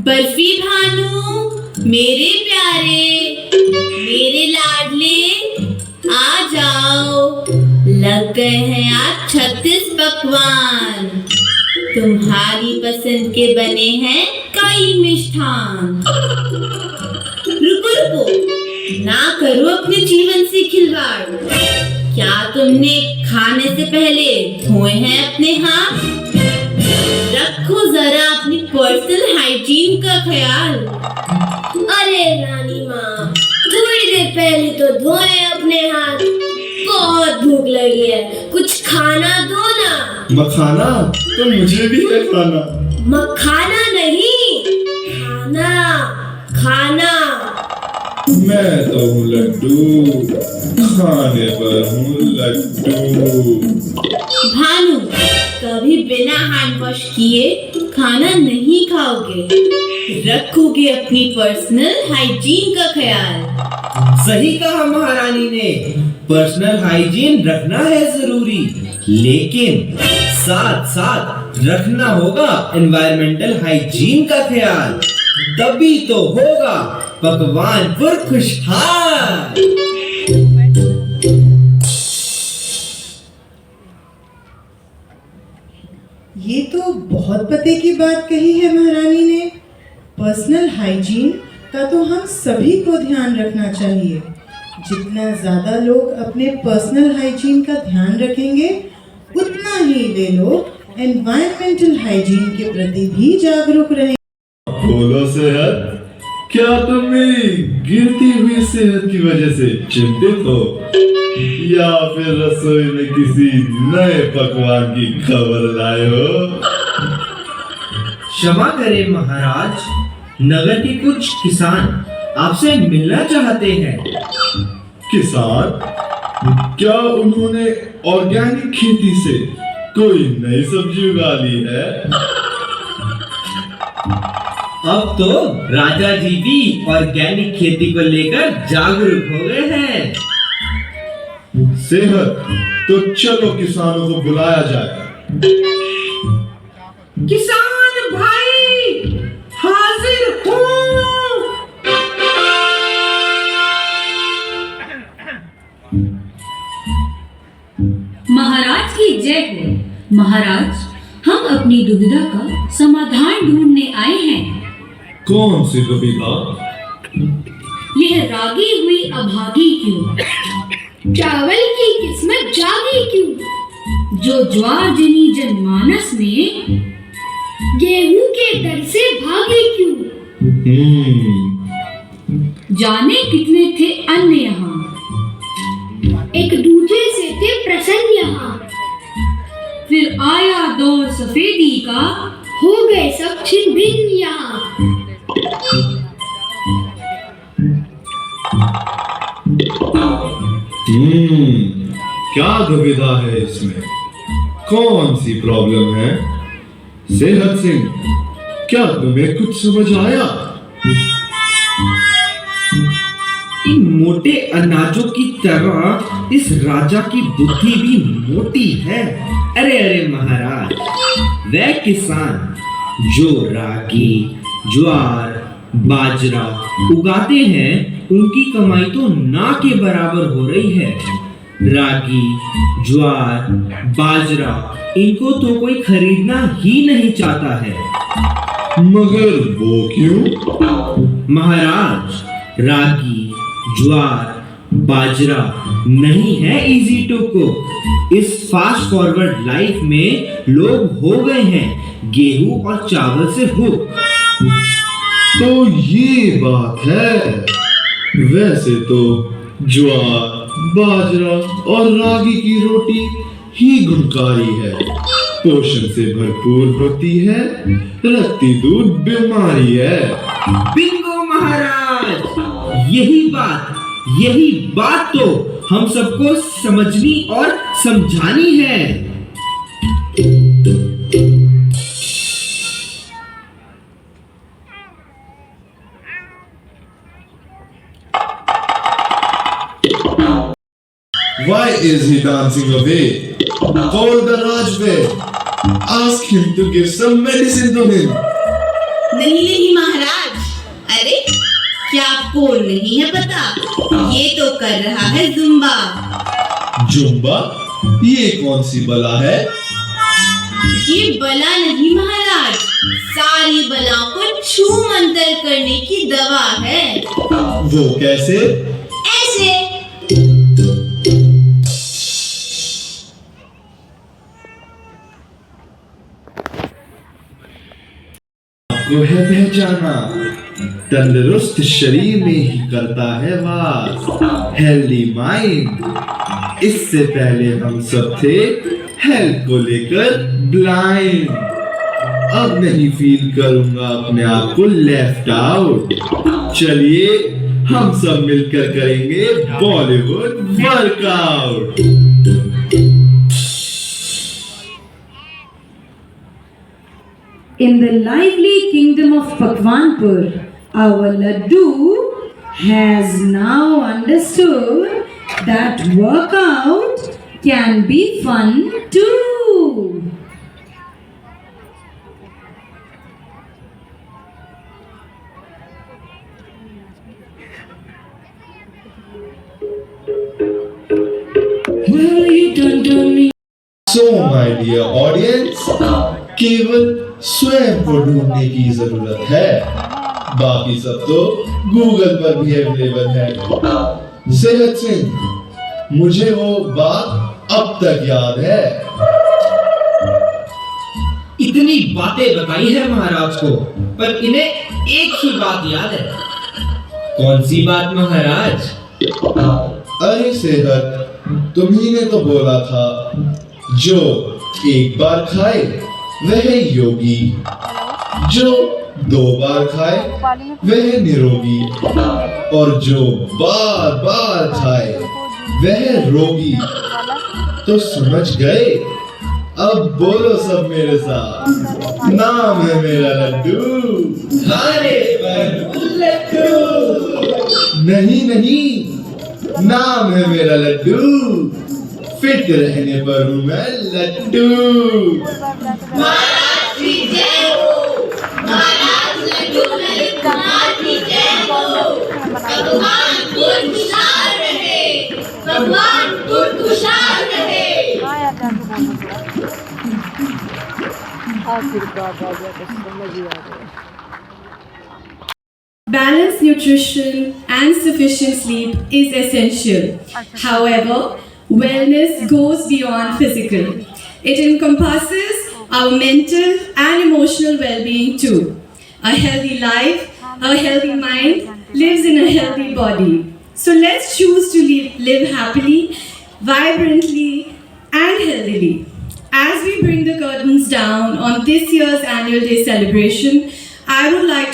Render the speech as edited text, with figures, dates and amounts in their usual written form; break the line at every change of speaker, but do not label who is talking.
बर्फी भानु, मेरे प्यारे, मेरे लाडले, आ जाओ। लग गए हैं आज 36 पकवान। तुम्हारी पसंद के बने हैं कई मिष्ठान। रुको रुको, ना करो अपने जीवन से खिलवाड़। क्या तुमने खाने से पहले धोए हैं अपने हाथ? रखो जरा अपनी पर्सनल हाइजीन का ख्याल।
अरे रानी माँ, थोड़ी देर पहले तो धोए अपने हाथ। बहुत भूख लगी है, कुछ खाना दो ना।
मखाना तो मुझे भी है खाना।
मखाना नहीं, खाना खाना।
मैं तो हूँ लड्डू, खाने पर हूँ लड्डू।
भानु, कभी बिना हैंड वॉश किए खाना नहीं खाओगे। रखोगे अपनी पर्सनल हाइजीन का ख्याल।
सही कहा महारानी ने, पर्सनल हाइजीन रखना है जरूरी, लेकिन साथ साथ रखना होगा एनवायरमेंटल हाइजीन का ख्याल। तभी तो होगा पकवानपुर खुशहाल।
ये तो बहुत पते की बात कही है महारानी ने। पर्सनल हाइजीन का तो हम सभी को ध्यान रखना चाहिए। जितना ज़्यादा लोग अपने पर्सनल हाइजीन का ध्यान रखेंगे, उतना ही वे लोग एनवायरमेंटल हाइजीन के प्रति भी जागरूक रहेंगे।
बोलो सेहत, क्या तुम मेरी गिरती हुई सेहत की वजह से चिंतित हो, या फिर रसोई में किसी नए पकवान की खबर लाए हो?
क्षमा करें महाराज, नगर के कुछ किसान आपसे मिलना चाहते हैं।
किसान? क्या उन्होंने ऑर्गेनिक खेती से कोई नई सब्जी उगा ली है?
अब तो राजा जी भी ऑर्गेनिक खेती को लेकर जागरूक हो गए हैं।
सेहत, तो चलो किसानों को बुलाया जाए।
किसान भाई, हाजिर हूँ।
महाराज की जय हो। महाराज, हम अपनी दुविधा का समाधान ढूंढने आए हैं।
कौन सी दुविधा?
यह रागी हुई अभागी क्यों?
चावल की किस्मत जागी क्यों?
जो ज्वार जनी जनमानस में
गेहूं के दर से भागी क्यों?
जाने कितने थे अन्य यहाँ,
एक दूसरे से थे प्रसन्न यहाँ।
फिर आया दौर सफेदी का,
हो गए सब छिन्न भिन्न यहाँ।
क्या दुविधा है इसमें? कौन सी प्रॉब्लम है? सेहत सिंह, क्या तुम्हें कुछ समझ आया?
इन मोटे अनाजों की तरह इस राजा की बुद्धि भी मोटी है। अरे अरे महाराज, वह किसान जो रागी, ज्वार, बाजरा उगाते हैं, उनकी कमाई तो ना के बराबर हो रही है। रागी, ज्वार, बाजरा, इनको तो कोई खरीदना ही नहीं चाहता है।
मगर वो क्यों?
महाराज, रागी, ज्वार, बाजरा नहीं है इजी टू कुक। इस फास्ट फॉरवर्ड लाइफ में लोग हो गए हैं गेहूं और चावल से हुक।
तो ये बात है। वैसे तो ज्वार, बाजरा और रागी की रोटी ही गुणकारी है, पोषण से भरपूर होती है, रक्ती दूध बीमारी है।
बिंगो महाराज, यही बात तो हम सबको समझनी और समझानी है।
Why is he dancing away? Call the Rajve. Ask him to give some medicine to him.
नहीं महाराज, अरे क्या आपको नहीं है पता, ये तो कर रहा है जुम्बा।
जुम्बा? ये कौन सी बला है?
ये बला नहीं महाराज, सारी बलाओं को छू मंतर करने की दवा है।
वो कैसे?
ऐसे।
आपको है पहचाना, तंदुरुस्त शरीर में ही करता है वास हेल्दी माइंड। इससे पहले हम सब थे हेल्थ को लेकर ब्लाइंड। अब नहीं फील करूंगा अपने आप को लेफ्ट आउट। चलिए हम सब मिलकर करेंगे Bollywood workout.
In the lively kingdom of Pakwanpur, our Laddu has now understood that workout can be fun too.
Well, you done done me. So, my dear audience, केवल स्वयं को ढूंढने की जरूरत है, बाकी सब तो गूगल पर भी अवेलेबल है। सेहत सिंह, मुझे वो बात अब तक याद है।
इतनी बातें बताई है महाराज को, पर इन्हें एक ही बात याद है। कौन सी बात महाराज?
अरे सेहत, तुम्ही ने तो बोला था जो एक बार खाए वह योगी, जो 2 बार खाए वह निरोगी, और जो बार बार खाए वह रोगी। तो समझ गए? अब बोलो सब मेरे साथ, नाम है मेरा लड्डू।
अरे लड्डू
नहीं नहीं, नाम है मेरा लड्डू। फिट रहने पर हूँ मैं लड्डू।
महाराज की जय हो, महाराज लड्डू ललित कुमार की जय हो। भगवान खुशहाल रहे, भगवान खुशहाल रहे।
Balanced nutrition and sufficient sleep is essential. However, wellness goes beyond physical. It encompasses our mental and emotional well-being too. A healthy life, a healthy mind lives in a healthy body. So let's choose to live happily, vibrantly, and healthily. As we bring the curtains down on this year's annual day celebration, I would like